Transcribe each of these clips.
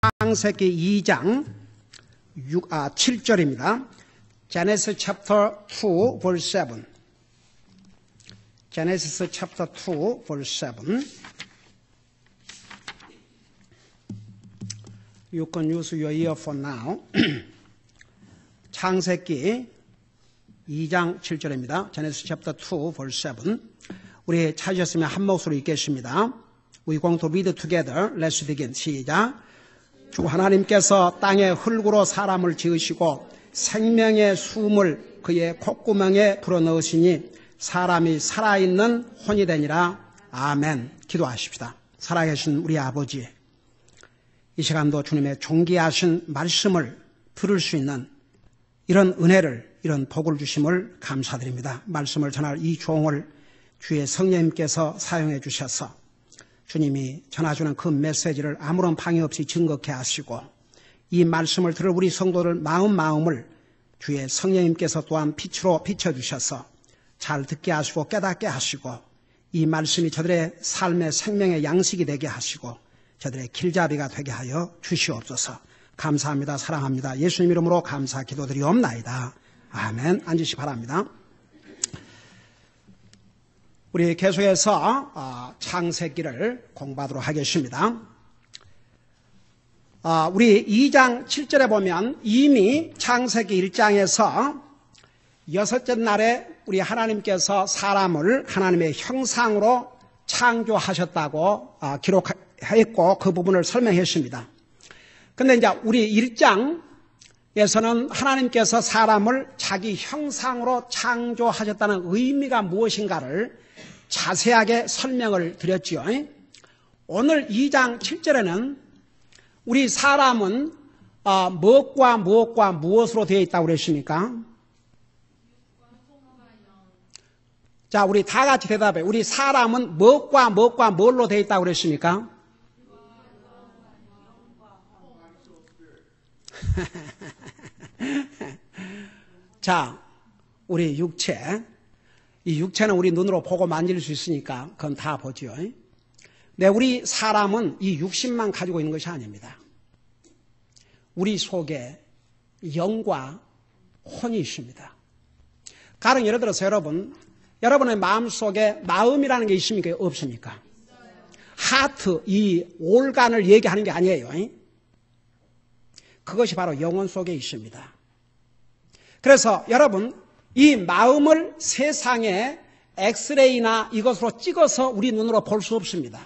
창세기 2장 7절입니다. Genesis chapter 2 verse 7. Genesis chapter 2 verse 7. You can use your earphone now. 창세기 2장 7절입니다. Genesis chapter 2 verse 7. 우리 찾으셨으면 한 목소리 읽겠습니다. We going to read together. Let's begin. 시작. 주 하나님께서 땅의 흙으로 사람을 지으시고 생명의 숨을 그의 콧구멍에 불어넣으시니 사람이 살아있는 혼이 되니라. 아멘. 기도하십시다. 살아계신 우리 아버지, 이 시간도 주님의 존귀하신 말씀을 들을 수 있는 이런 은혜를, 이런 복을 주심을 감사드립니다. 말씀을 전할 이 종을 주의 성령님께서 사용해 주셔서 주님이 전해주는 그 메시지를 아무런 방해 없이 증거케 하시고 이 말씀을 들을 우리 성도들 마음을 주의 성령님께서 또한 빛으로 비춰주셔서 잘 듣게 하시고 깨닫게 하시고 이 말씀이 저들의 삶의 생명의 양식이 되게 하시고 저들의 길잡이가 되게 하여 주시옵소서. 감사합니다. 사랑합니다. 예수님 이름으로 감사 기도드리옵나이다. 아멘. 앉으시 바랍니다. 우리 계속해서 창세기를 공부하도록 하겠습니다. 우리 2장 7절에 보면 이미 창세기 1장에서 여섯째 날에 우리 하나님께서 사람을 하나님의 형상으로 창조하셨다고 기록했고 그 부분을 설명했습니다. 그런데 이제 우리 1장에서는 하나님께서 사람을 자기 형상으로 창조하셨다는 의미가 무엇인가를 자세하게 설명을 드렸지요. 오늘 2장 7절에는 우리 사람은 무엇과 무엇으로 되어 있다고 그랬습니까? 자, 우리 다 같이 대답해요. 우리 사람은 무엇과 뭘로 되어 있다고 그랬습니까? 자, 우리 육체. 이 육체는 우리 눈으로 보고 만질 수 있으니까 그건 다 보죠. 네, 우리 사람은 이 육신만 가지고 있는 것이 아닙니다. 우리 속에 영과 혼이 있습니다. 가령 예를 들어서 여러분의 마음속에 마음이라는 게 있습니까? 없습니까? 하트, 이 올간을 얘기하는 게 아니에요. 그것이 바로 영혼 속에 있습니다. 그래서 여러분, 이 마음을 세상에 엑스레이나 이것으로 찍어서 우리 눈으로 볼 수 없습니다.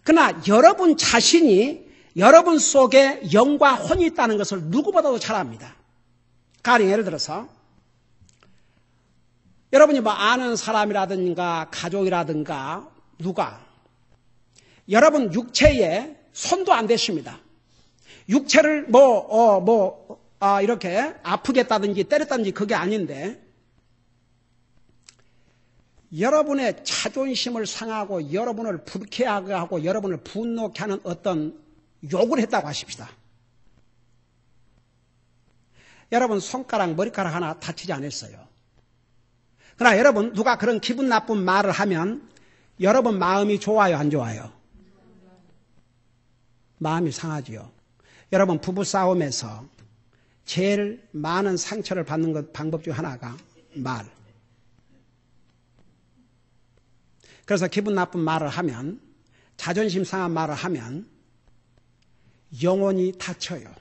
그러나 여러분 자신이 여러분 속에 영과 혼이 있다는 것을 누구보다도 잘 압니다. 가령 예를 들어서 여러분이 아는 사람이라든가 가족이라든가 누가 여러분 육체에 손도 안 대십니다. 육체를 이렇게 아프겠다든지 때렸다든지 그게 아닌데 여러분의 자존심을 상하고 여러분을 불쾌하게 하고 여러분을 분노케 하는 어떤 욕을 했다고 하십시다. 여러분 손가락, 머리카락 하나 다치지 않았어요. 그러나 여러분 누가 그런 기분 나쁜 말을 하면 여러분 마음이 좋아요, 안 좋아요? 마음이 상하지요. 여러분 부부싸움에서 제일 많은 상처를 받는 방법 중 하나가 말. 그래서 기분 나쁜 말을 하면, 자존심 상한 말을 하면 영혼이 다쳐요.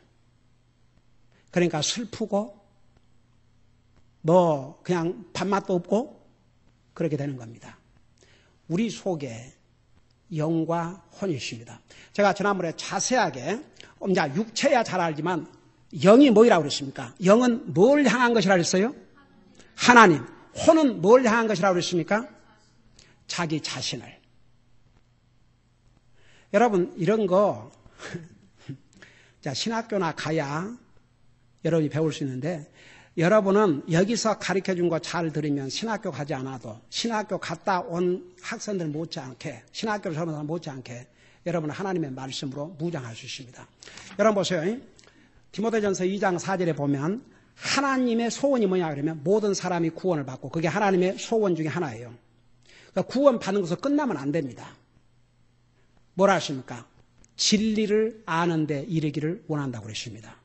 그러니까 슬프고 그냥 밥맛도 없고 그렇게 되는 겁니다. 우리 속에 영과 혼이 있습니다. 제가 지난번에 자세하게 육체야 잘 알지만 영이 뭐라고 그랬습니까? 영은 뭘 향한 것이라고 그랬어요? 하나님. 혼은 뭘 향한 것이라고 그랬습니까? 자기 자신을. 여러분 이런 거 자, 신학교나 가야 여러분이 배울 수 있는데 여러분은 여기서 가르쳐준 거 잘 들으면 신학교 가지 않아도 신학교 갔다 온 학생들 못지않게 신학교를 전한 사람 못지않게 여러분은 하나님의 말씀으로 무장할 수 있습니다. 여러분 보세요. 디모데전서 2장 4절에 보면 하나님의 소원이 뭐냐 그러면 모든 사람이 구원을 받고 그게 하나님의 소원 중에 하나예요. 그러니까 구원 받는 것으로 끝나면 안 됩니다. 뭐라 하십니까? 진리를 아는 데 이르기를 원한다고 그랬습니다.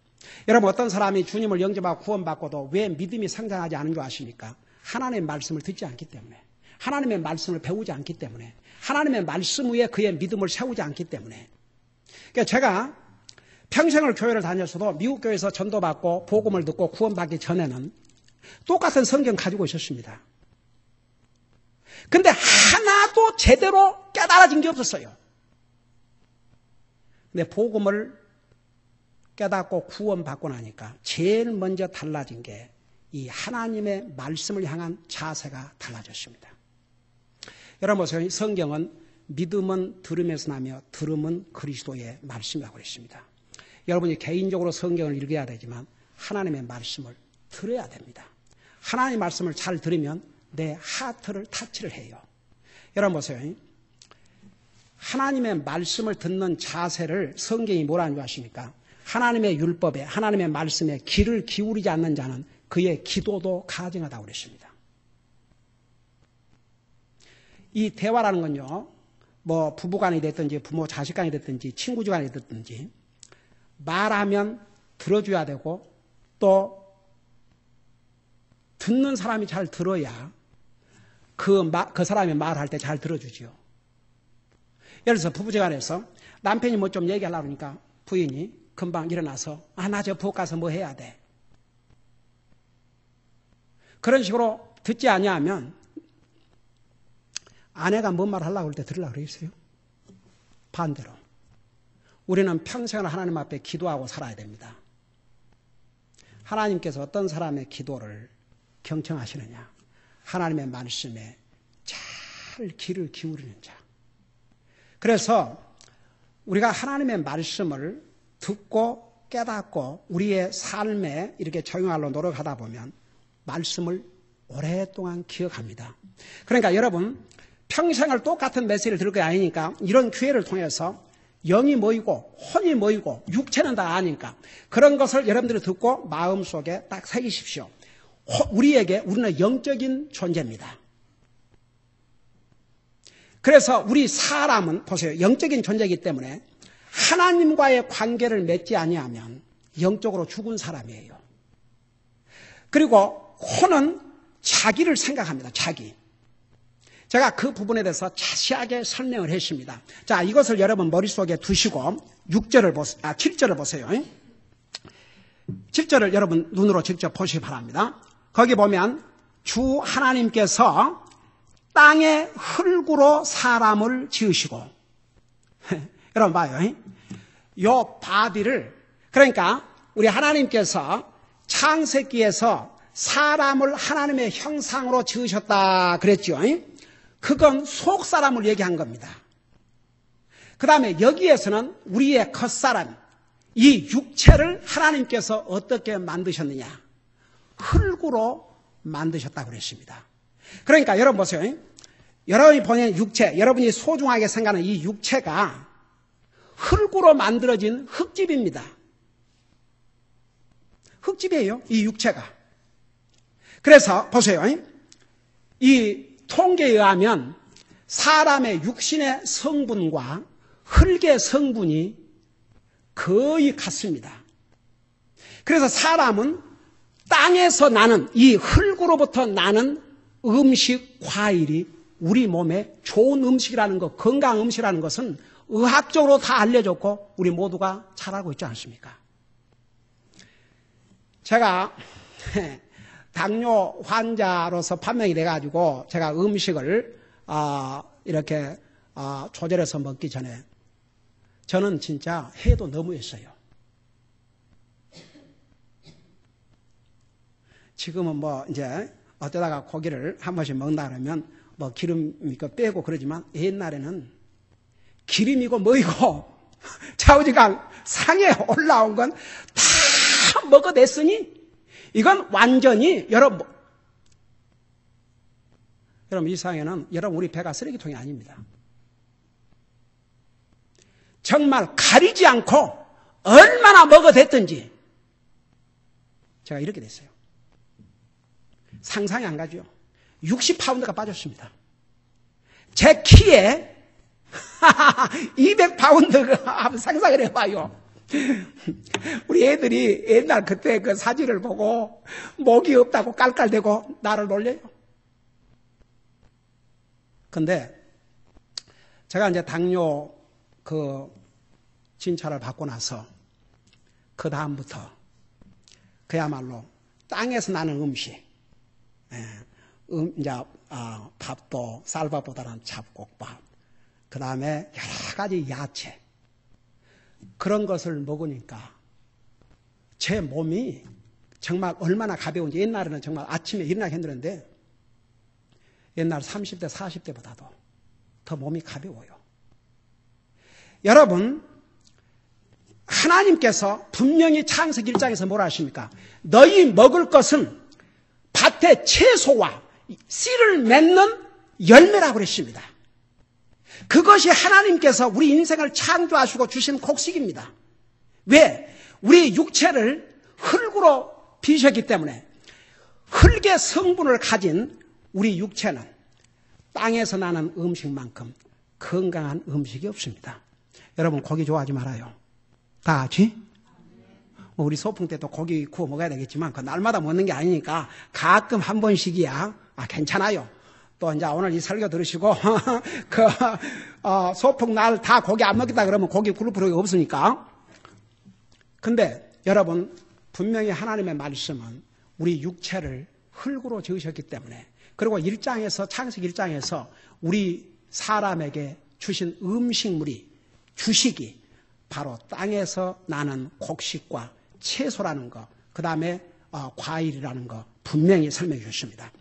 여러분, 어떤 사람이 주님을 영접하고 구원받고도 왜 믿음이 성장하지 않은 줄 아십니까? 하나님의 말씀을 듣지 않기 때문에, 하나님의 말씀을 배우지 않기 때문에, 하나님의 말씀 위에 그의 믿음을 세우지 않기 때문에. 그러니까 제가 평생을 교회를 다녔어도 미국 교회에서 전도받고 복음을 듣고 구원받기 전에는 똑같은 성경 가지고 있었습니다. 근데 하나도 제대로 깨달아진 게 없었어요. 근데 복음을 깨닫고 구원받고 나니까 제일 먼저 달라진 게 이 하나님의 말씀을 향한 자세가 달라졌습니다. 여러분 보세요. 성경은 믿음은 들음에서 나며 들음은 그리스도의 말씀이라고 그랬습니다. 여러분이 개인적으로 성경을 읽어야 되지만 하나님의 말씀을 들어야 됩니다. 하나님의 말씀을 잘 들으면 내 하트를 타치를 해요. 여러분 보세요. 하나님의 말씀을 듣는 자세를 성경이 뭐라는 줄 아십니까? 하나님의 율법에, 하나님의 말씀에 귀를 기울이지 않는 자는 그의 기도도 가증하다고 그랬습니다. 이 대화라는 건요, 뭐 부부간이 됐든지 부모 자식간이 됐든지 친구간이 됐든지 말하면 들어줘야 되고 또 듣는 사람이 잘 들어야 그 사람이 말할 때 잘 들어주지요. 예를 들어서 부부지간에서 남편이 뭐 좀 얘기하려고 그러니까 부인이 금방 일어나서 나 저 부엌 가서 뭐 해야 돼. 그런 식으로 듣지 아니하면 아내가 뭔 말 하려고 할 때 들으려고 그러겠어요? 반대로. 우리는 평생을 하나님 앞에 기도하고 살아야 됩니다. 하나님께서 어떤 사람의 기도를 경청하시느냐? 하나님의 말씀에 잘 귀를 기울이는 자. 그래서 우리가 하나님의 말씀을 듣고 깨닫고 우리의 삶에 이렇게 적용하려고 노력하다 보면 말씀을 오랫동안 기억합니다. 그러니까 여러분 평생을 똑같은 메시지를 들을 게 아니니까 이런 기회를 통해서 영이 모이고 혼이 모이고 육체는 다 아니까 그런 것을 여러분들이 듣고 마음속에 딱 새기십시오. 우리는 영적인 존재입니다. 그래서 우리 사람은 보세요. 영적인 존재이기 때문에 하나님과의 관계를 맺지 아니하면 영적으로 죽은 사람이에요. 그리고 혼은 자기를 생각합니다. 자기. 제가 그 부분에 대해서 자세하게 설명을 했습니다. 자, 이것을 여러분 머릿속에 두시고 7절을 보세요. 7절을 여러분 눈으로 직접 보시기 바랍니다. 거기 보면 주 하나님께서 땅의 흙으로 사람을 지으시고 여러분 봐요. 요 바디를 그러니까 우리 하나님께서 창세기에서 사람을 하나님의 형상으로 지으셨다 그랬죠. 그건 속 사람을 얘기한 겁니다. 그 다음에 여기에서는 우리의 겉사람, 이 육체를 하나님께서 어떻게 만드셨느냐? 흙으로 만드셨다고 그랬습니다. 그러니까 여러분 보세요. 여러분이 보는 육체, 여러분이 소중하게 생각하는 이 육체가 흙으로 만들어진 흙집입니다. 흙집이에요, 이 육체가. 그래서 보세요. 이 통계에 의하면 사람의 육신의 성분과 흙의 성분이 거의 같습니다. 그래서 사람은 땅에서 나는 이 흙으로부터 나는 음식, 과일이 우리 몸에 좋은 음식이라는 것, 건강 음식이라는 것은 의학적으로 다 알려졌고 우리 모두가 잘 알고 있지 않습니까? 제가 당뇨 환자로서 판명이 돼가지고 제가 음식을 이렇게 조절해서 먹기 전에 저는 진짜 해도 너무했어요. 지금은 뭐 이제 어쩌다가 고기를 한 번씩 먹는다 그러면 뭐 기름 빼고 그러지만 옛날에는 기름이고 뭐이고 좌우지간 상에 올라온 건 다 먹어냈으니 이건 완전히 여러분 이 세상에는 여러분 우리 배가 쓰레기통이 아닙니다. 정말 가리지 않고 얼마나 먹어댔든지 제가 이렇게 됐어요. 상상이 안 가죠. 60파운드가 빠졌습니다. 제 키에 200파운드 한번 상상을 해봐요. 우리 애들이 옛날 그때 그 사진을 보고 목이 없다고 깔깔대고 나를 놀려요. 근데 제가 이제 당뇨 그 진찰을 받고 나서 그 다음부터 그야말로 땅에서 나는 음식, 이제 밥도 쌀밥보다는 잡곡밥, 그 다음에 여러 가지 야채, 그런 것을 먹으니까 제 몸이 정말 얼마나 가벼운지. 옛날에는 정말 아침에 일어나기 힘들었는데 옛날 30대 40대보다도 더 몸이 가벼워요. 여러분, 하나님께서 분명히 창세기 1장에서 뭐라 하십니까? 너희 먹을 것은 밭의 채소와 씨를 맺는 열매라고 그랬습니다. 그것이 하나님께서 우리 인생을 창조하시고 주신 곡식입니다. 왜? 우리 육체를 흙으로 빚었기 때문에 흙의 성분을 가진 우리 육체는 땅에서 나는 음식만큼 건강한 음식이 없습니다. 여러분, 고기 좋아하지 말아요. 다 같이? 우리 소풍 때 또 고기 구워 먹어야 되겠지만 그 날마다 먹는 게 아니니까 가끔 한 번씩이야. 괜찮아요. 또 이제 오늘 이 설교 들으시고 소풍 날 다 고기 안 먹겠다 그러면 고기 굴 필요가 없으니까. 근데 여러분, 분명히 하나님의 말씀은 우리 육체를 흙으로 지으셨기 때문에, 그리고 창세기 1장에서 우리 사람에게 주신 음식물이, 주식이 바로 땅에서 나는 곡식과 채소라는 거, 그 다음에 과일이라는 거 분명히 설명해 주셨습니다.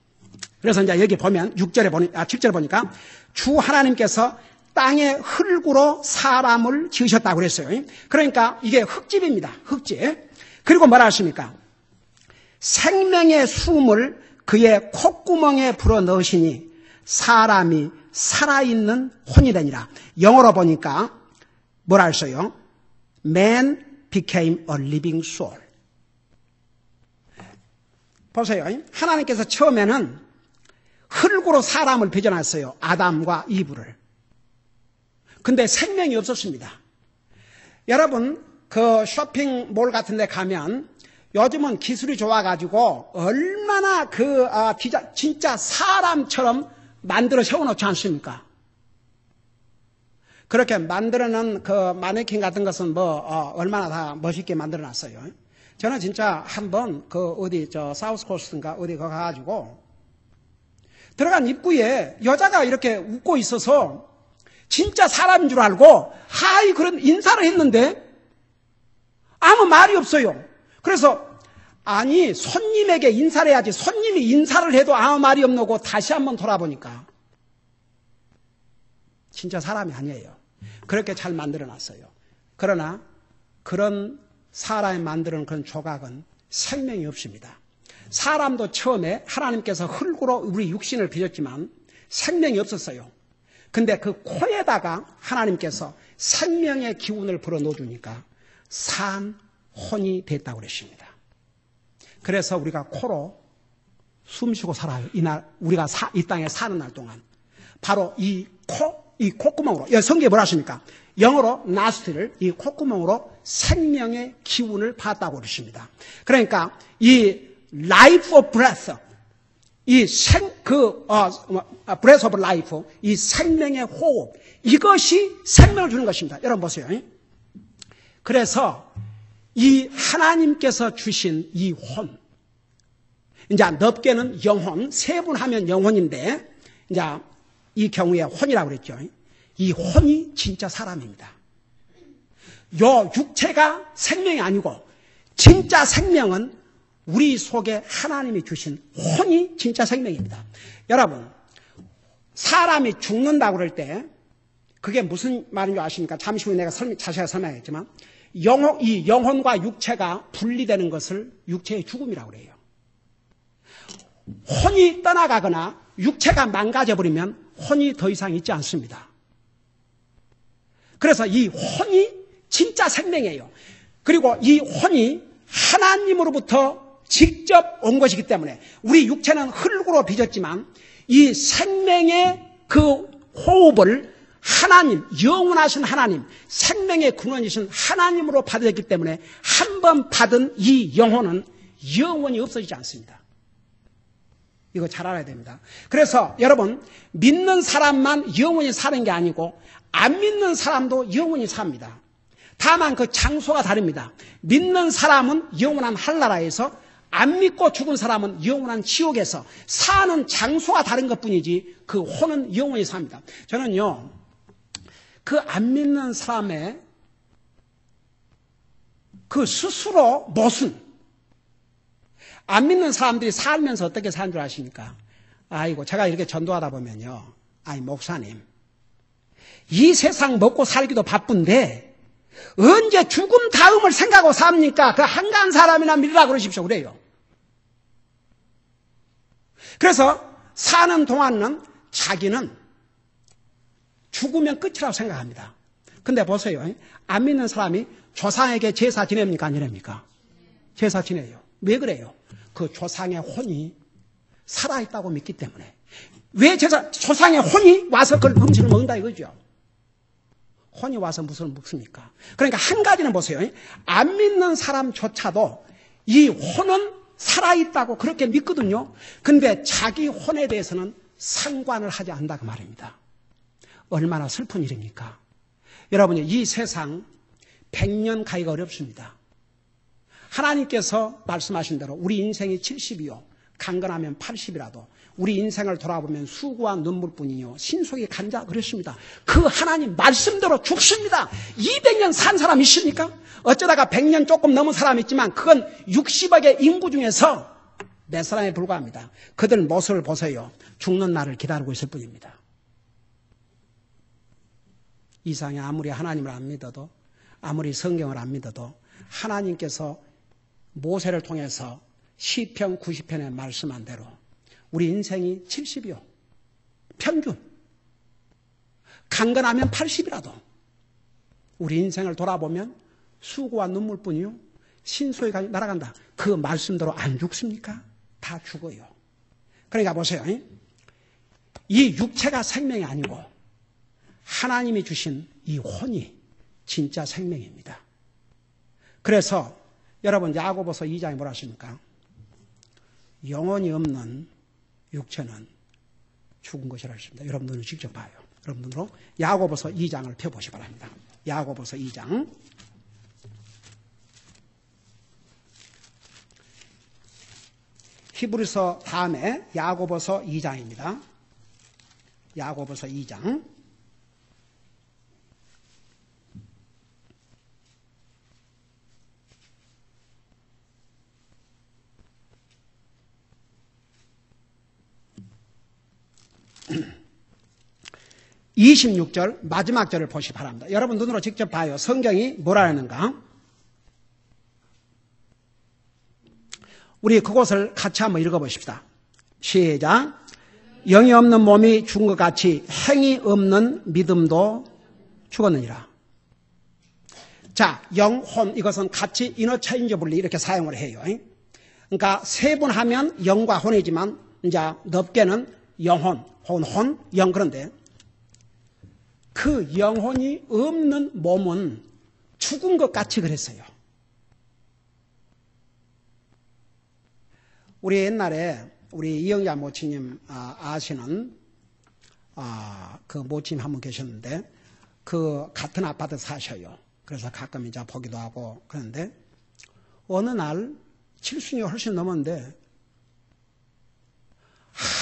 그래서 이제 여기 보면 7절에 보니까 주 하나님께서 땅의 흙으로 사람을 지으셨다고 그랬어요. 그러니까 이게 흙집입니다. 흙집. 그리고 뭐라 하십니까? 생명의 숨을 그의 콧구멍에 불어 넣으시니 사람이 살아있는 혼이 되니라. 영어로 보니까 뭐라 했어요? Man became a living soul. 보세요. 하나님께서 처음에는 흙으로 사람을 빚어놨어요. 아담과 이브를. 근데 생명이 없었습니다. 여러분, 그 쇼핑몰 같은 데 가면 요즘은 기술이 좋아가지고 얼마나 진짜 사람처럼 만들어 세워놓지 않습니까? 그렇게 만들어놓은 그 마네킹 같은 것은 얼마나 다 멋있게 만들어놨어요. 저는 진짜 한번 사우스 코스트인가 어디 가가지고 들어간 입구에 여자가 이렇게 웃고 있어서 진짜 사람인 줄 알고 그런 인사를 했는데 아무 말이 없어요. 그래서 손님에게 인사를 해야지, 손님이 인사를 해도 아무 말이 없노고 다시 한번 돌아보니까 진짜 사람이 아니에요. 그렇게 잘 만들어놨어요. 그러나 그런 사람이 만드는 그런 조각은 생명이 없습니다. 사람도 처음에 하나님께서 흙으로 우리 육신을 빚었지만 생명이 없었어요. 근데 그 코에다가 하나님께서 생명의 기운을 불어 넣어주니까 혼이 됐다고 그랬습니다. 그래서 우리가 코로 숨쉬고 살아요. 우리가 이 땅에 사는 날 동안. 바로 이 콧구멍으로, 성경에 뭐라 하십니까? 영어로 nostril, 이 콧구멍으로 생명의 기운을 받았다고 그랬습니다. 그러니까 이 life of breath, breath of life, 이 생명의 호흡, 이것이 생명을 주는 것입니다. 여러분 보세요. 그래서 이 하나님께서 주신 이 혼, 이제 넓게는 영혼, 세분하면 영혼인데, 이제 이 경우에 혼이라고 그랬죠. 이 혼이 진짜 사람입니다. 요 육체가 생명이 아니고 진짜 생명은 우리 속에 하나님이 주신 혼이 진짜 생명입니다. 여러분, 사람이 죽는다고 그럴 때 그게 무슨 말인 줄 아십니까? 잠시 후에 내가 자세히 설명하겠지만 이 영혼과 육체가 분리되는 것을 육체의 죽음이라고 그래요. 혼이 떠나가거나 육체가 망가져버리면 혼이 더 이상 있지 않습니다. 그래서 이 혼이 진짜 생명이에요. 그리고 이 혼이 하나님으로부터 직접 온 것이기 때문에 우리 육체는 흙으로 빚었지만 이 생명의 그 호흡을 하나님, 영원하신 하나님, 생명의 근원이신 하나님으로 받아들였기 때문에 한 번 받은 이 영혼은 영원히 없어지지 않습니다. 이거 잘 알아야 됩니다. 그래서 여러분, 믿는 사람만 영원히 사는 게 아니고 안 믿는 사람도 영원히 삽니다. 다만 그 장소가 다릅니다. 믿는 사람은 영원한 하늘나라에서, 안 믿고 죽은 사람은 영원한 지옥에서 사는 장소가 다른 것뿐이지 그 혼은 영원히 삽니다. 저는요, 그 안 믿는 사람의 그 스스로 모순, 안 믿는 사람들이 살면서 어떻게 사는 줄 아십니까? 아이고, 제가 이렇게 전도하다 보면요, 아이 목사님, 이 세상 먹고 살기도 바쁜데 언제 죽음 다음을 생각하고 삽니까? 그 한가한 사람이나 믿으라 그러십시오. 그래요. 그래서 사는 동안은 자기는 죽으면 끝이라고 생각합니다. 근데 보세요. 안 믿는 사람이 조상에게 제사 지냅니까? 안 지냅니까? 제사 지내요. 왜 그래요? 그 조상의 혼이 살아있다고 믿기 때문에. 왜 조상의 혼이 와서 그걸 음식을 먹는다 이거죠. 혼이 와서 무슨 먹습니까? 그러니까 한 가지는 보세요. 안 믿는 사람조차도 이 혼은 살아있다고 그렇게 믿거든요. 근데 자기 혼에 대해서는 상관을 하지 않는다고 말입니다. 얼마나 슬픈 일입니까? 여러분이 이 세상 100년 가기가 어렵습니다. 하나님께서 말씀하신 대로 우리 인생이 70이요, 강건하면 80이라도 우리 인생을 돌아보면 수고와 눈물뿐이요 신속이 간다 그랬습니다. 그 하나님 말씀대로 죽습니다. 200년 산 사람 있습니까? 어쩌다가 100년 조금 넘은 사람이 있지만 그건 60억의 인구 중에서 몇 사람에 불과합니다. 그들 모습을 보세요. 죽는 날을 기다리고 있을 뿐입니다. 이상에 아무리 하나님을 안 믿어도, 아무리 성경을 안 믿어도 하나님께서 모세를 통해서 시편 90편에 말씀한 대로 우리 인생이 70이요. 평균. 강건하면 80이라도 우리 인생을 돌아보면 수고와 눈물뿐이요 신소히 날아간다. 그 말씀대로 안 죽습니까? 다 죽어요. 그러니까 보세요. 이 육체가 생명이 아니고 하나님이 주신 이 혼이 진짜 생명입니다. 그래서 여러분 야고보서 2장에 뭐라 하십니까? 영혼이 없는 육체는 죽은 것이라 했습니다. 여러분 눈으로 직접 봐요. 여러분 눈으로 야고보서 2장을 펴보시기 바랍니다. 야고보서 2장. 히브리서 다음에 야고보서 2장입니다. 야고보서 2장. (26절) 마지막 절을 보시기 바랍니다. 여러분 눈으로 직접 봐요. 성경이 뭐라는가? 우리 그곳을 같이 한번 읽어보십시다. 시작. 영이 없는 몸이 죽은 것 같이 행이 없는 믿음도 죽었느니라. 자, 영, 혼 이것은 같이 인어체인저블리 이렇게 사용을 해요. 그러니까 세분하면 영과 혼이지만 이제 넓게는 영혼, 혼, 영. 그런데 그 영혼이 없는 몸은 죽은 것 같이 그랬어요. 우리 옛날에 우리 이영자 모치님 아시는 그 모치님 한 분 계셨는데 그 같은 아파트 사셔요. 그래서 가끔 이제 보기도 하고 그런데 어느 날 70이 훨씬 넘었는데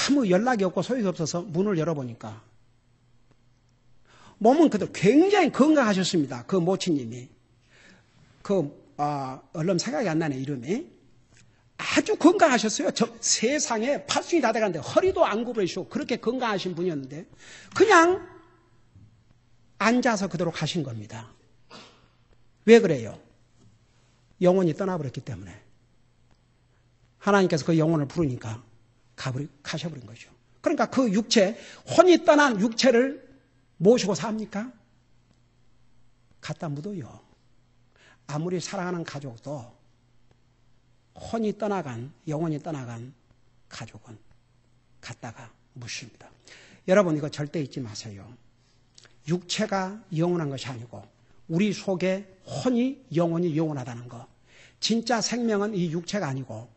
아무 연락이 없고 소용이 없어서 문을 열어보니까 몸은 그대로 굉장히 건강하셨습니다. 그 모치님이. 얼른 생각이 안 나네, 이름이. 아주 건강하셨어요. 세상에 80이 다 돼가는데 허리도 안 구부리시고 그렇게 건강하신 분이었는데 그냥 앉아서 그대로 가신 겁니다. 왜 그래요? 영혼이 떠나버렸기 때문에. 하나님께서 그 영혼을 부르니까 가셔버린 거죠. 그러니까 그 육체, 혼이 떠난 육체를 모시고 삽니까? 갖다 묻어요. 아무리 사랑하는 가족도 혼이 떠나간, 영혼이 떠나간 가족은 갖다가 묻습니다. 여러분 이거 절대 잊지 마세요. 육체가 영원한 것이 아니고 우리 속에 혼이 영원히 영원하다는 것. 진짜 생명은 이 육체가 아니고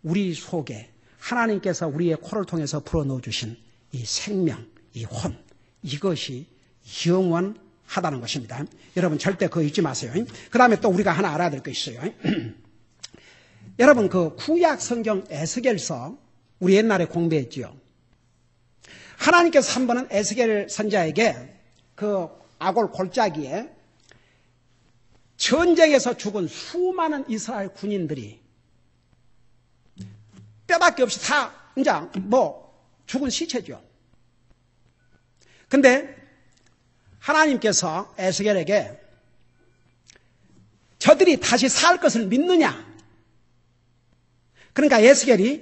우리 속에 하나님께서 우리의 코를 통해서 불어넣어 주신 이 생명, 이 혼, 이것이 영원하다는 것입니다. 여러분 절대 그거 잊지 마세요. 그 다음에 또 우리가 하나 알아야 될 거 있어요. 여러분 그 구약 성경 에스겔서 우리 옛날에 공부했지요. 하나님께서 한 번은 에스겔 선지자에게 그 아골 골짜기에 전쟁에서 죽은 수많은 이스라엘 군인들이 뼈밖에 없이 다 이제 죽은 시체죠. 근데 하나님께서 에스겔에게 저들이 다시 살 것을 믿느냐? 그러니까 에스겔이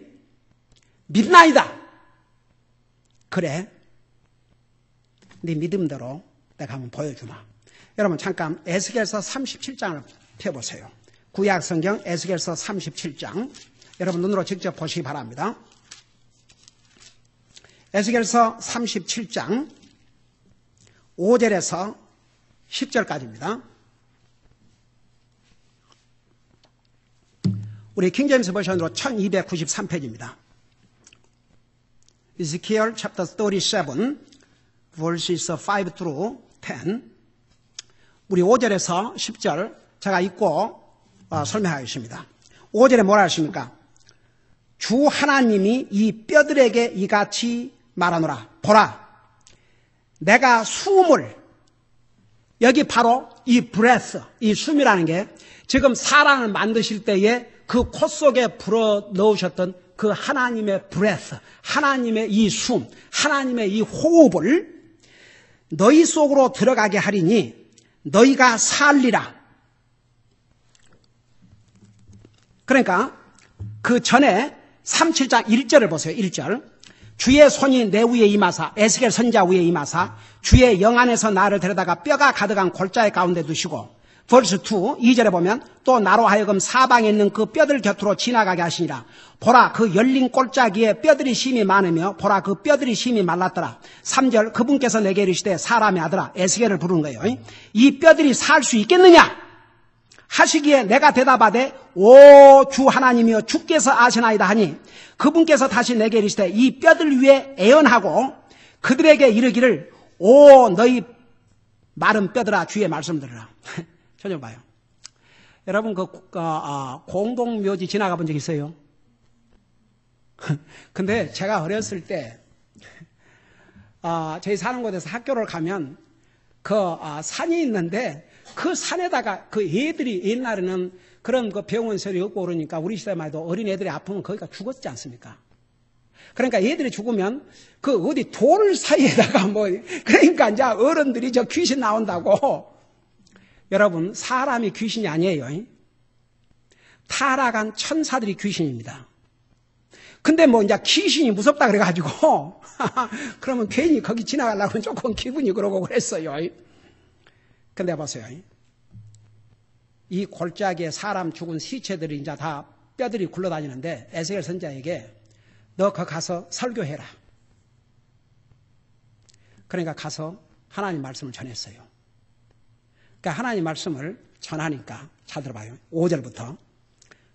믿나이다. 그래. 네 믿음대로 내가 한번 보여주마. 여러분 잠깐 에스겔서 37장을 펴보세요. 구약 성경 에스겔서 37장. 여러분 눈으로 직접 보시기 바랍니다. 에스겔서 37장 5절에서 10절까지입니다. 우리 킹제임스 버전으로 1293페이지입니다. Ezekiel chapter 37 verses 5 through 10. 우리 5절에서 10절 제가 읽고 설명하겠습니다. 5절에 뭐라 하십니까? 주 하나님이 이 뼈들에게 이같이 말하노라. 보라, 내가 숨을, 여기 바로 이 breath, 이 숨이라는 게 지금 사람을 만드실 때에 그 코 속에 불어 넣으셨던 그 하나님의 breath, 하나님의 이 숨, 하나님의 이 호흡을 너희 속으로 들어가게 하리니 너희가 살리라. 그러니까 그 전에 37장 1절을 보세요. 1절. 주의 손이 내 위에 임하사, 에스겔 선지자 위에 임하사 주의 영 안에서 나를 데려다가 뼈가 가득한 골짜기 가운데 두시고, verse 2, 2절에 보면 또 나로 하여금 사방에 있는 그 뼈들 곁으로 지나가게 하시니라. 보라, 그 열린 골짜기에 뼈들이 심이 많으며 보라, 그 뼈들이 심이 말랐더라. 3절, 그분께서 내게 이르시되 사람의 아들아, 에스겔을 부르는 거예요. 이 뼈들이 살 수 있겠느냐 하시기에 내가 대답하되 오 주 하나님이여 주께서 아시나이다 하니, 그분께서 다시 내게 이르시되 이 뼈들 위에 애언하고 그들에게 이르기를 오 너희 마른 뼈들아 주의 말씀 들으라. 저 좀 봐요. 여러분 공동묘지 지나가 본 적 있어요? 근데 제가 어렸을 때 저희 사는 곳에서 학교를 가면 산이 있는데 그 산에다가 그 애들이 옛날에는 그런 병원 세력이 없고 그러니까 우리 시대만 해도 어린 애들이 아프면 거기가 죽었지 않습니까? 그러니까 애들이 죽으면 그 어디 돌 사이에다가 그러니까 이제 어른들이 저 귀신 나온다고. 여러분 사람이 귀신이 아니에요. 타락한 천사들이 귀신입니다. 근데 이제 귀신이 무섭다 그래가지고 그러면 괜히 거기 지나가려고 조금 기분이 그러고 그랬어요. 근데 보세요. 이 골짜기에 사람 죽은 시체들이 이제 다 뼈들이 굴러다니는데 에스겔 선지자에게 너 거기 가서 설교해라. 그러니까 가서 하나님 말씀을 전했어요. 그러니까 하나님 말씀을 전하니까 잘 들어봐요. 5절부터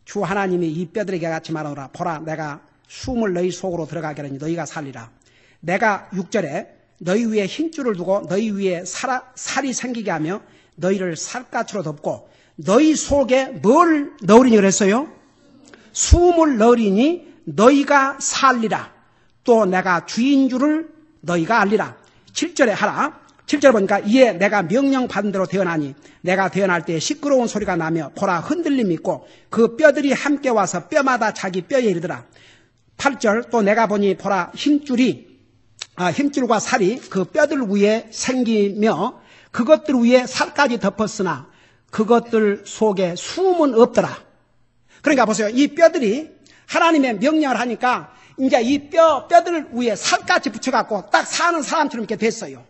주 하나님이 이 뼈들에게 같이 말하노라. 보라, 내가 숨을 너희 속으로 들어가게 하니 너희가 살리라. 내가 6절에 너희 위에 힘줄을 두고 너희 위에 살이 생기게 하며 너희를 살갗으로 덮고 너희 속에 뭘 넣으리니 그랬어요? 숨을 넣으리니 너희가 살리라. 또 내가 주인 줄을 너희가 알리라. 7절에 하라. 7절 보니까 이에 내가 명령받은 대로 태어나니 내가 태어날 때 시끄러운 소리가 나며 보라 흔들림이 있고 그 뼈들이 함께 와서 뼈마다 자기 뼈에 이르더라. 8절 또 내가 보니 보라 힘줄과 살이 그 뼈들 위에 생기며 그것들 위에 살까지 덮었으나 그것들 속에 숨은 없더라. 그러니까 보세요. 이 뼈들이 하나님의 명령을 하니까 이제 이 뼈들 위에 살까지 붙여갖고 딱 사는 사람처럼 이렇게 됐어요.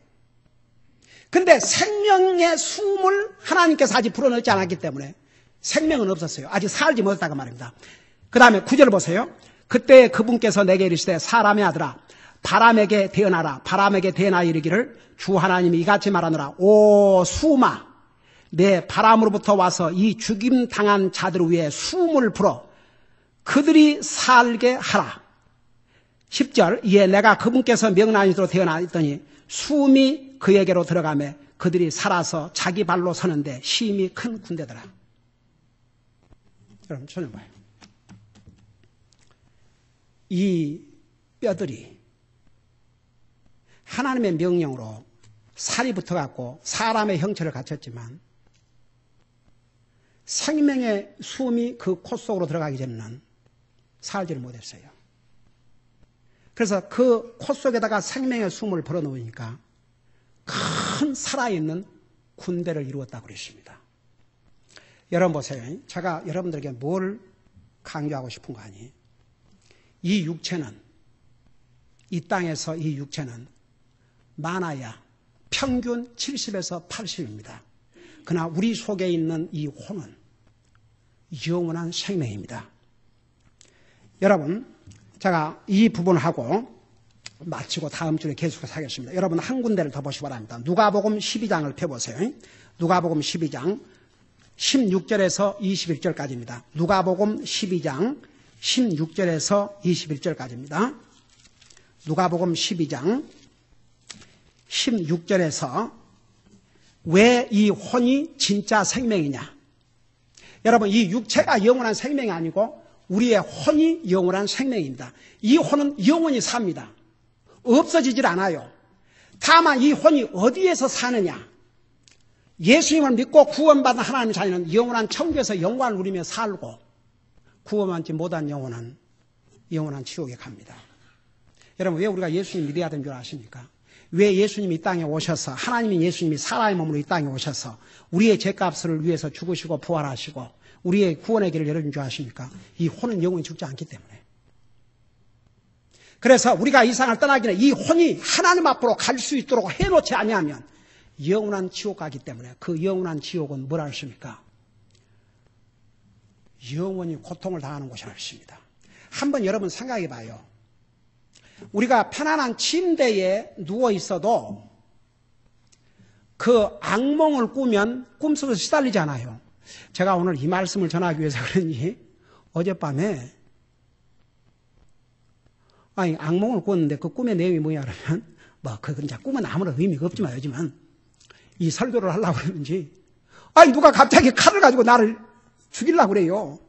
근데 생명의 숨을 하나님께서 아직 불어넣지 않았기 때문에 생명은 없었어요. 아직 살지 못했다고 말입니다. 그 다음에 9절 보세요. 그때 그분께서 내게 이르시되 사람의 아들아, 바람에게 대언하라. 바람에게 대언하여 이르기를 주 하나님이 이같이 말하노라. 오 수마, 내 바람으로부터 와서 이 죽임당한 자들 위에 수음을 불어 그들이 살게 하라. 10절, 이에 내가 그분께서 명나니로 대언하였더니 수음이 그에게로 들어가매 그들이 살아서 자기 발로 서는데 심히 큰 군대더라. 여러분 저는 봐요. 이 뼈들이 하나님의 명령으로 살이 붙어갖고 사람의 형체를 갖췄지만 생명의 숨이 그 코 속으로 들어가기 전에는 살지를 못했어요. 그래서 그 코 속에다가 생명의 숨을 불어넣으니까 큰 살아있는 군대를 이루었다고 그랬습니다. 여러분 보세요. 제가 여러분들에게 뭘 강조하고 싶은 거 아니에요? 이 육체는, 이 땅에서 이 육체는 많아야 평균 70에서 80입니다. 그러나 우리 속에 있는 이 혼은 영원한 생명입니다. 여러분, 제가 이 부분하고 마치고 다음 주에 계속해서 하겠습니다. 여러분 한 군데를 더 보시기 바랍니다. 누가복음 12장을 펴보세요. 누가복음 12장 16절에서 21절까지입니다. 누가복음 12장 16절에서 21절까지입니다. 누가복음 12장 16절에서 왜 이 혼이 진짜 생명이냐? 여러분 이 육체가 영원한 생명이 아니고 우리의 혼이 영원한 생명입니다. 이 혼은 영원히 삽니다. 없어지질 않아요. 다만 이 혼이 어디에서 사느냐? 예수님을 믿고 구원받은 하나님의 자녀는 영원한 천국에서 영광을 누리며 살고 구원받지 못한 영혼은 영원한 지옥에 갑니다. 여러분 왜 우리가 예수님 믿어야 되는 줄 아십니까? 왜 예수님이 이 땅에 오셔서 하나님이 예수님이 사람의 몸으로 이 땅에 오셔서 우리의 죄값을 위해서 죽으시고 부활하시고 우리의 구원의 길을 열어준 줄 아십니까? 이 혼은 영원히 죽지 않기 때문에. 그래서 우리가 이 세상을 떠나기 전에 이 혼이 하나님 앞으로 갈 수 있도록 해놓지 아니하면 영원한 지옥 가기 때문에 그 영원한 지옥은 뭐라 하십니까? 영원히 고통을 당하는 곳이 아닙니다. 한번 여러분 생각해 봐요. 우리가 편안한 침대에 누워 있어도 그 악몽을 꾸면 꿈속에서 시달리잖아요. 제가 오늘 이 말씀을 전하기 위해서 그러니 어젯밤에 악몽을 꿨는데 그 꿈의 내용이 뭐냐 그러면 그건 이제 꿈은 아무런 의미가 없지만 요즘은 이 설교를 하려고 그러는지 누가 갑자기 칼을 가지고 나를 죽이려고 그래요.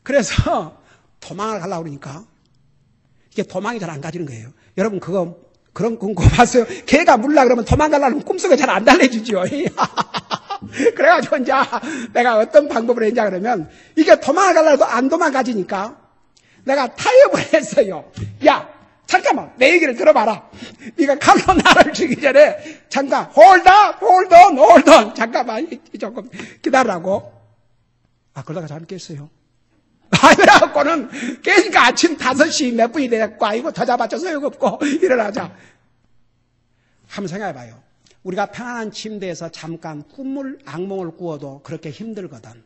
그래서 도망을 가려고 그러니까 이게 도망이 잘 안 가지는 거예요. 여러분 그런 꿈 봤어요? 개가 물라 그러면 도망가려면 꿈속에 잘 안 달래주죠. 그래가지고 이제 내가 어떤 방법을 했냐 그러면 이게 도망가려도 안 도망가지니까 내가 타협을 했어요. 야 잠깐만 내 얘기를 들어봐라. 네가 칼로 나를 죽이기 전에 잠깐 hold on 잠깐만 조금 기다리라고. 그러다가 잘 깼어요. 그래갖고는 깨니까 아침 5시 몇 분이 됐고 아이고 더 잡았죠 소용없고 일어나자. 한번 생각해봐요. 우리가 편안한 침대에서 잠깐 악몽을 꾸어도 그렇게 힘들거든.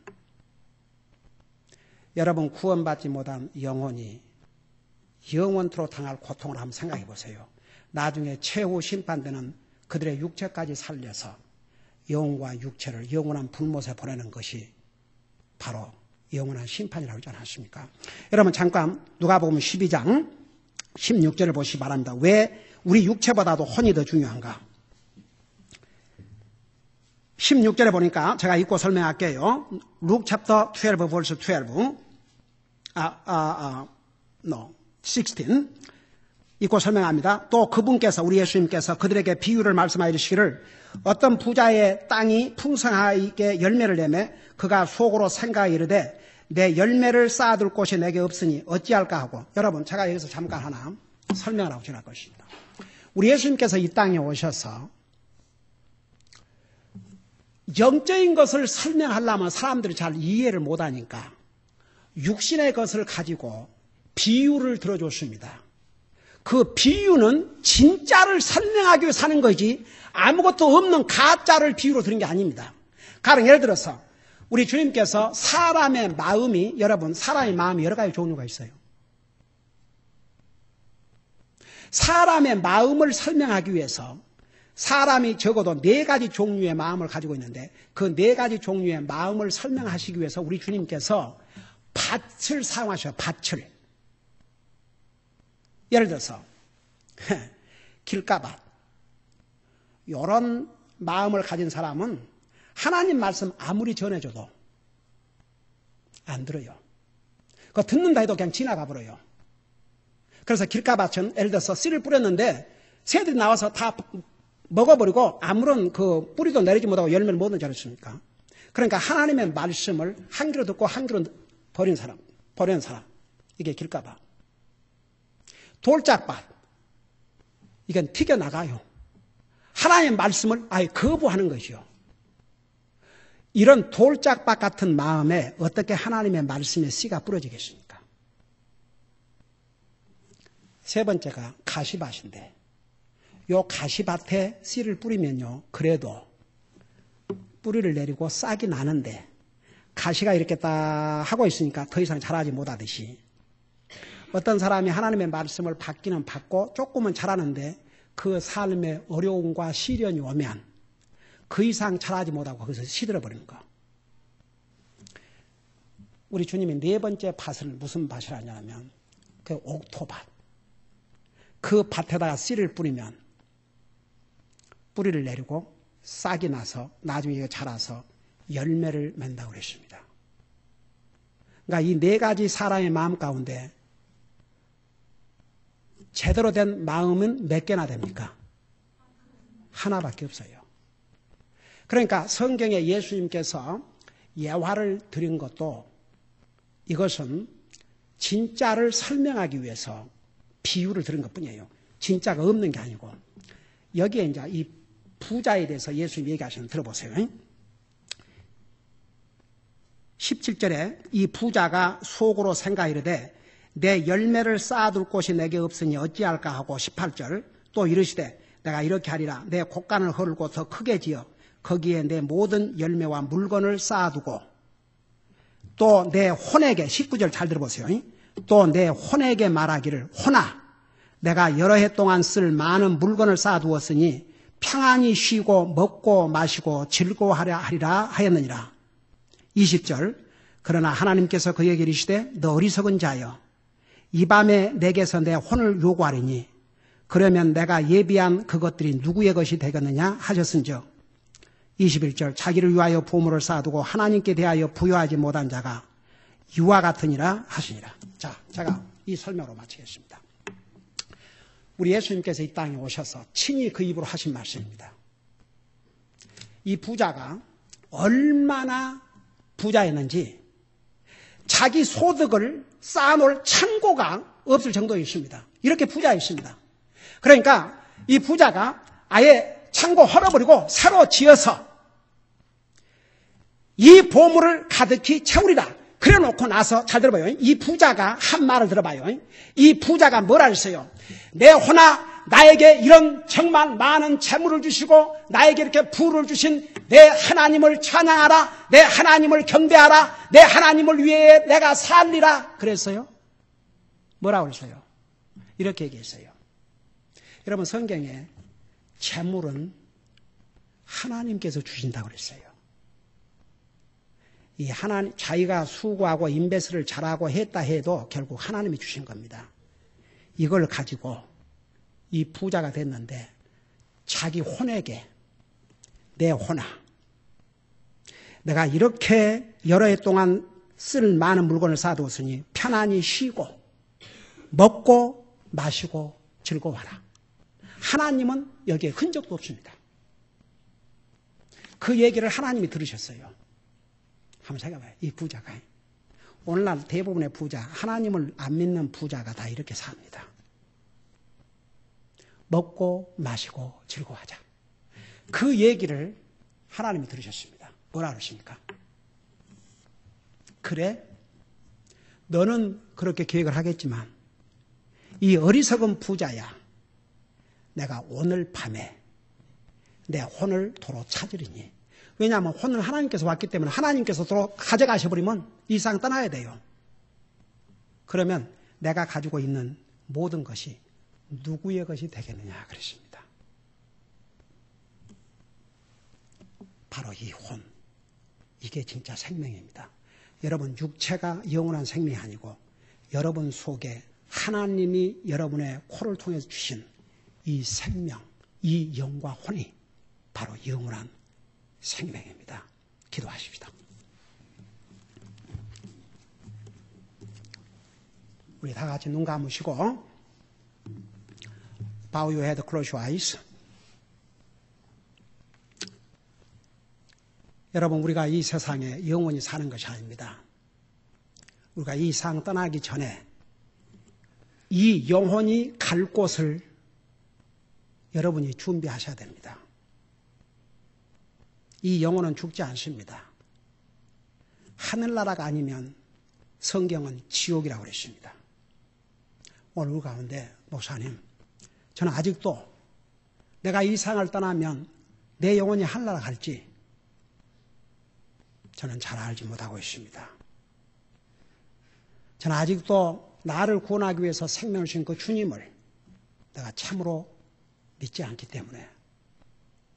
여러분 구원받지 못한 영혼이 영원토록 당할 고통을 한번 생각해 보세요. 나중에 최후 심판되는 그들의 육체까지 살려서 영과 육체를 영원한 불못에 보내는 것이 바로 영원한 심판이라고 하지 않았습니까? 여러분 잠깐 누가복음 12장 16절을 보시기 바랍니다. 왜 우리 육체보다도 혼이 더 중요한가? 16절에 보니까 제가 읽고 설명할게요. Luke chapter 12 verse 12 16 읽고 설명합니다. 또 그분께서 우리 예수님께서 그들에게 비유를 말씀하여 이르시기를 어떤 부자의 땅이 풍성하게 열매를 내매 그가 속으로 생각하여 이르되 내 열매를 쌓아둘 곳이 내게 없으니 어찌할까 하고. 여러분 제가 여기서 잠깐 하나 설명을 하고 지날 것입니다. 우리 예수님께서 이 땅에 오셔서 영적인 것을 설명하려면 사람들이 잘 이해를 못하니까 육신의 것을 가지고 비유를 들어줬습니다. 그 비유는 진짜를 설명하기 위해서 하는 거지 아무것도 없는 가짜를 비유로 드린 게 아닙니다. 가령 예를 들어서 우리 주님께서 사람의 마음이 여러분 사람의 마음이 여러 가지 종류가 있어요. 사람의 마음을 설명하기 위해서 사람이 적어도 4가지 종류의 마음을 가지고 있는데 그 4가지 종류의 마음을 설명하시기 위해서 우리 주님께서 밭을 사용하셔요. 밭을. 예를 들어서 길가밭. 이런 마음을 가진 사람은 하나님 말씀 아무리 전해줘도 안 들어요. 그거 듣는다 해도 그냥 지나가 버려요. 그래서 길가밭은 예를 들어서 씨를 뿌렸는데 새들이 나와서 다 먹어버리고 아무런 그 뿌리도 내리지 못하고 열매를 못 얻지 않습니까? 그러니까 하나님의 말씀을 한 귀로 듣고 한 귀로 버리는 사람. 이게 길가밭. 돌짝밭. 이건 튀겨나가요. 하나님의 말씀을 아예 거부하는 것이요. 이런 돌짝밭 같은 마음에 어떻게 하나님의 말씀의 씨가 뿌려지겠습니까? 세 번째가 가시밭인데 요 가시밭에 씨를 뿌리면요. 그래도 뿌리를 내리고 싹이 나는데 가시가 이렇게 딱 하고 있으니까 더 이상 자라지 못하듯이 어떤 사람이 하나님의 말씀을 받기는 받고 조금은 자라는데 그 삶에 어려움과 시련이 오면 그 이상 자라지 못하고 거기서 시들어버리는 거. 우리 주님이 4번째 밭을 무슨 밭이라 하냐면 그 옥토밭. 그 밭에다가 씨를 뿌리면 뿌리를 내리고 싹이 나서 나중에 이거 자라서 열매를 맺는다고 그랬습니다. 그러니까 이 4가지 사람의 마음 가운데 제대로 된 마음은 몇 개나 됩니까? 하나밖에 없어요. 그러니까 성경에 예수님께서 예화를 드린 것도 이것은 진짜를 설명하기 위해서 비유를 들은 것뿐이에요. 진짜가 없는 게 아니고 여기에 이제 이 부자에 대해서 예수님 얘기하시는 거 들어보세요. 17절에 이 부자가 속으로 생각하이르되 내 열매를 쌓아둘 곳이 내게 없으니 어찌할까 하고 18절 또 이르시되 내가 이렇게 하리라 내 곳간을 헐고 더 크게 지어 거기에 내 모든 열매와 물건을 쌓아두고 또 내 혼에게 19절 잘 들어보세요. 또 내 혼에게 말하기를 혼아 내가 여러 해 동안 쓸 많은 물건을 쌓아두었으니 평안히 쉬고 먹고 마시고 즐거워하려 하리라 하였느니라. 20절 그러나 하나님께서 그에게 이르시되 너 어리석은 자여 이 밤에 내게서 내 혼을 요구하리니 그러면 내가 예비한 그것들이 누구의 것이 되겠느냐 하셨은즉 21절 자기를 위하여 보물을 쌓아두고 하나님께 대하여 부여하지 못한 자가 유아 같으니라 하시니라. 자, 제가 이 설명으로 마치겠습니다. 우리 예수님께서 이 땅에 오셔서 친히 그 입으로 하신 말씀입니다. 이 부자가 얼마나 부자였는지 자기 소득을 쌓아놓을 창고가 없을 정도였습니다. 이렇게 부자였습니다. 그러니까 이 부자가 아예 창고 헐어버리고 새로 지어서 이 보물을 가득히 채우리라. 그래 놓고 나서 잘 들어봐요. 이 부자가 한 말을 들어봐요. 이 부자가 뭐라 했어요? 내 혼아 나에게 이런 정말 많은 재물을 주시고 나에게 이렇게 부를 주신 내 하나님을 찬양하라. 내 하나님을 경배하라. 내 하나님을 위해 내가 살리라. 그랬어요. 뭐라고 그랬어요? 이렇게 얘기했어요. 여러분 성경에 재물은 하나님께서 주신다고 그랬어요. 이 하나님 자기가 수고하고 인베스트를 잘하고 했다 해도 결국 하나님이 주신 겁니다. 이걸 가지고 이 부자가 됐는데 자기 혼에게 내 혼아 내가 이렇게 여러 해 동안 쓸 많은 물건을 쌓아두었으니 편안히 쉬고 먹고 마시고 즐거워하라. 하나님은 여기에 흔적도 없습니다. 그 얘기를 하나님이 들으셨어요. 한번 생각해봐요. 이 부자가 오늘날 대부분의 부자 하나님을 안 믿는 부자가 다 이렇게 삽니다. 먹고 마시고 즐거워하자. 그 얘기를 하나님이 들으셨습니다. 뭐라 그러십니까? 그래 너는 그렇게 계획을 하겠지만 이 어리석은 부자야 내가 오늘 밤에 내 혼을 도로 찾으리니 왜냐하면 혼은 하나님께서 왔기 때문에 하나님께서 도로 가져가셔버리면 이 세상 떠나야 돼요. 그러면 내가 가지고 있는 모든 것이 누구의 것이 되겠느냐 그랬습니다. 바로 이 혼, 이게 진짜 생명입니다. 여러분, 육체가 영원한 생명이 아니고 여러분 속에 하나님이 여러분의 코를 통해서 주신 이 생명, 이 영과 혼이 바로 영원한 생명입니다. 기도하십시다. 우리 다 같이 눈 감으시고 Bow your head, close your eyes. 여러분, 우리가 이 세상에 영원히 사는 것이 아닙니다. 우리가 이 세상 떠나기 전에 이 영혼이 갈 곳을 여러분이 준비하셔야 됩니다. 이 영혼은 죽지 않습니다. 하늘나라가 아니면 성경은 지옥이라고 그랬습니다. 오늘 우리 가운데 목사님, 저는 아직도 내가 이 세상을 떠나면 내 영혼이 하늘나라 갈지 저는 잘 알지 못하고 있습니다. 저는 아직도 나를 구원하기 위해서 생명을 주신 그 주님을 내가 참으로 믿지 않기 때문에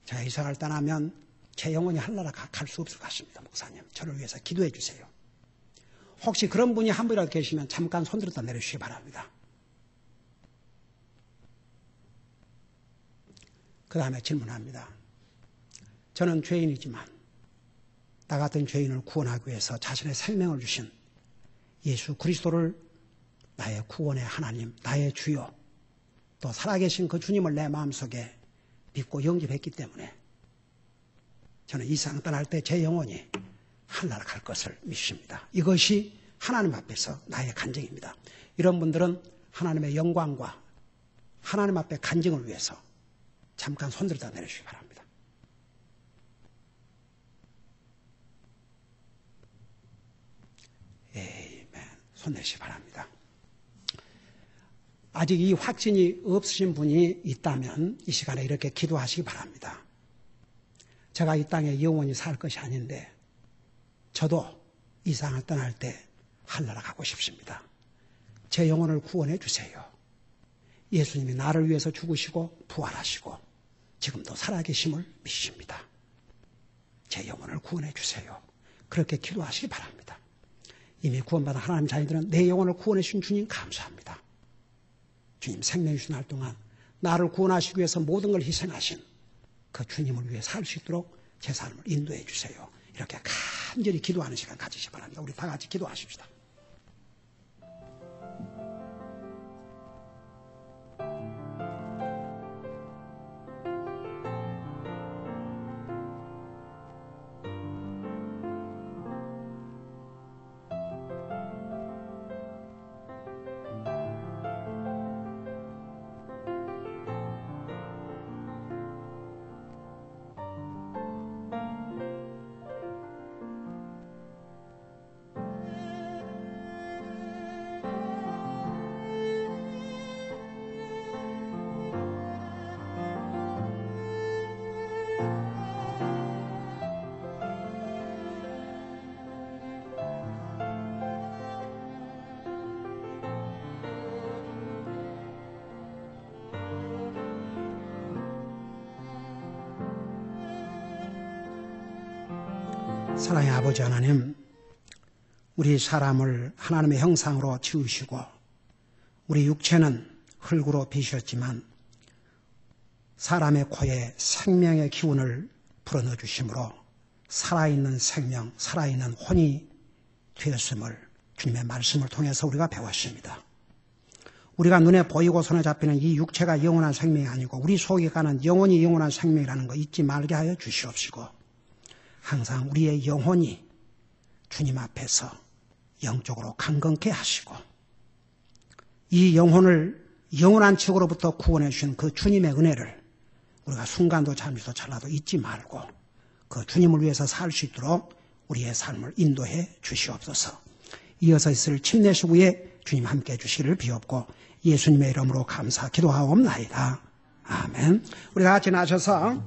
제가 이 세상을 떠나면 제 영혼이 하늘나라 갈 수 없을 것 같습니다. 목사님, 저를 위해서 기도해 주세요. 혹시 그런 분이 한 분이라도 계시면 잠깐 손들었다 내려주시기 바랍니다. 그 다음에 질문합니다. 저는 죄인이지만 나 같은 죄인을 구원하기 위해서 자신의 생명을 주신 예수 그리스도를 나의 구원의 하나님, 나의 주요, 또 살아계신 그 주님을 내 마음속에 믿고 영접했기 때문에 저는 이 세상 떠날 때 제 영혼이 하늘나라 갈 것을 믿습니다. 이것이 하나님 앞에서 나의 간증입니다. 이런 분들은 하나님의 영광과 하나님 앞에 간증을 위해서 잠깐 손들다 내려주시기 바랍니다. 에이멘. 손 내시기 바랍니다. 아직 이 확신이 없으신 분이 있다면 이 시간에 이렇게 기도하시기 바랍니다. 제가 이 땅에 영원히 살 것이 아닌데 저도 이 세상을 떠날 때 하늘나라 가고 싶습니다. 제 영혼을 구원해 주세요. 예수님이 나를 위해서 죽으시고 부활하시고 지금도 살아계심을 믿습니다. 제 영혼을 구원해 주세요. 그렇게 기도하시기 바랍니다. 이미 구원받은 하나님 자녀들은 내 영혼을 구원해 주신 주님 감사합니다. 주님 생명 주신 날 동안 나를 구원하시기 위해서 모든 걸 희생하신 그 주님을 위해 살 수 있도록 제 삶을 인도해 주세요. 이렇게 간절히 기도하는 시간 가지시기 바랍니다. 우리 다 같이 기도하십시다. 사랑의 아버지 하나님, 우리 사람을 하나님의 형상으로 지으시고 우리 육체는 흙으로 빚으셨지만 사람의 코에 생명의 기운을 불어넣어 주심으로 살아있는 생명, 살아있는 혼이 되었음을 주님의 말씀을 통해서 우리가 배웠습니다. 우리가 눈에 보이고 손에 잡히는 이 육체가 영원한 생명이 아니고 우리 속에 가는 영혼이 영원한 생명이라는 거 잊지 말게 하여 주시옵시고 항상 우리의 영혼이 주님 앞에서 영적으로 강건케 하시고 이 영혼을 영원한 지옥으로부터 구원해 주신 그 주님의 은혜를 우리가 순간도 잠시도 찰나도 잊지 말고 그 주님을 위해서 살 수 있도록 우리의 삶을 인도해 주시옵소서. 이어서 있을 침례식 후에 주님 함께해 주시기를 비옵고 예수님의 이름으로 감사 기도하옵나이다. 아멘. 우리 같이 나셔서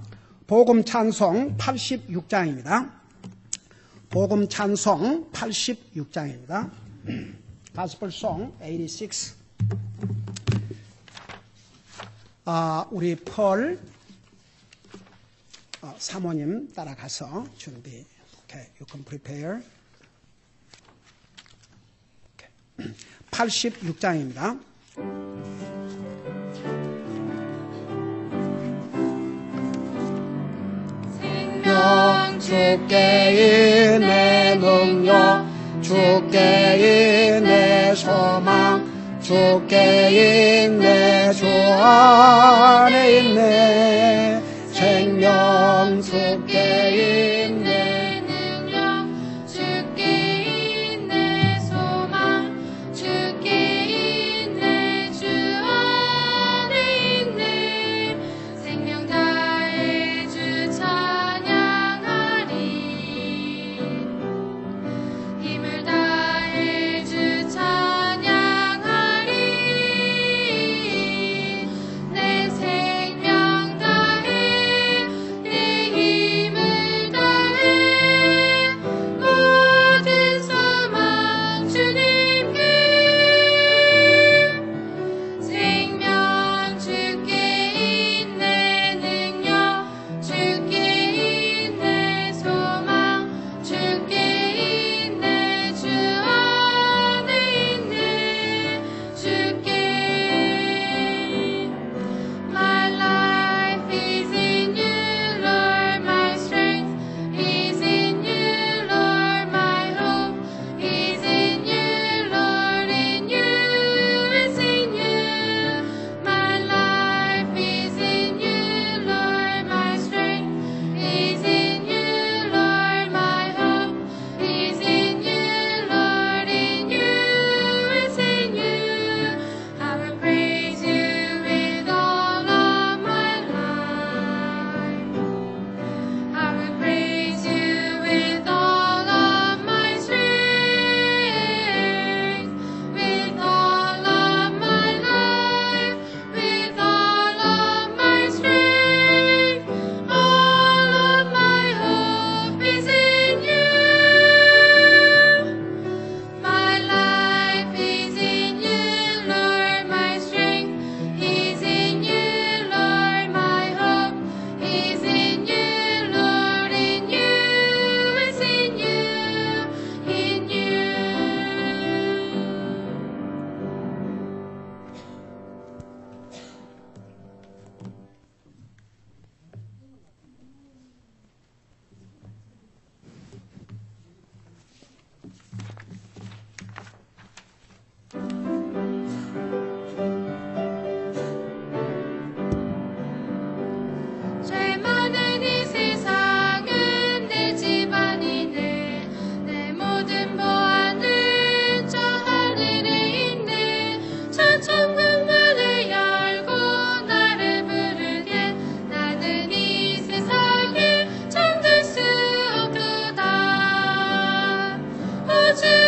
복음 찬송 86장입니다. 복음 찬송 86장입니다. Gospel Song 86. 우리 펄 사모님 따라가서 준비. Okay, you can prepare. Okay. 86장입니다. 생명 주께 있네 능력 주께 있네 소망 주께 있네 주 안에 있네 생명 주께 있네 능력 주께 있네 소망 주께 있네 주 안에 있네 생명 다해 주 찬양하리 힘을 다해 주 찬양하리 내 생명 다해 내 힘을 다해 모든 소망 주님께 생명 주께 있네 능력 주께 있네 소망 주께 있네 주 안에 있네 주께 My life is in you, Lord, my strength is in you, Lord, my hope is in you, Lord, in you is in you. My life is in you, Lord, my strength is in you, Lord, my hope is in you, Lord, in you is in you. I will praise you with all of my life. I will praise you with all of my strength, with all of my life, with all of my strength. All of my hope is in you. My life is in you, Lord, my strength is in you, Lord, my hope is in you, Lord, in you is in you, in you. 죄 많은 이 세상은 내 집안이네 내 모든 보안은 저 하늘에 있네 저 천국문을 열고 나를 부르게 나는 이 세상에 잠들 수 없도다 오 주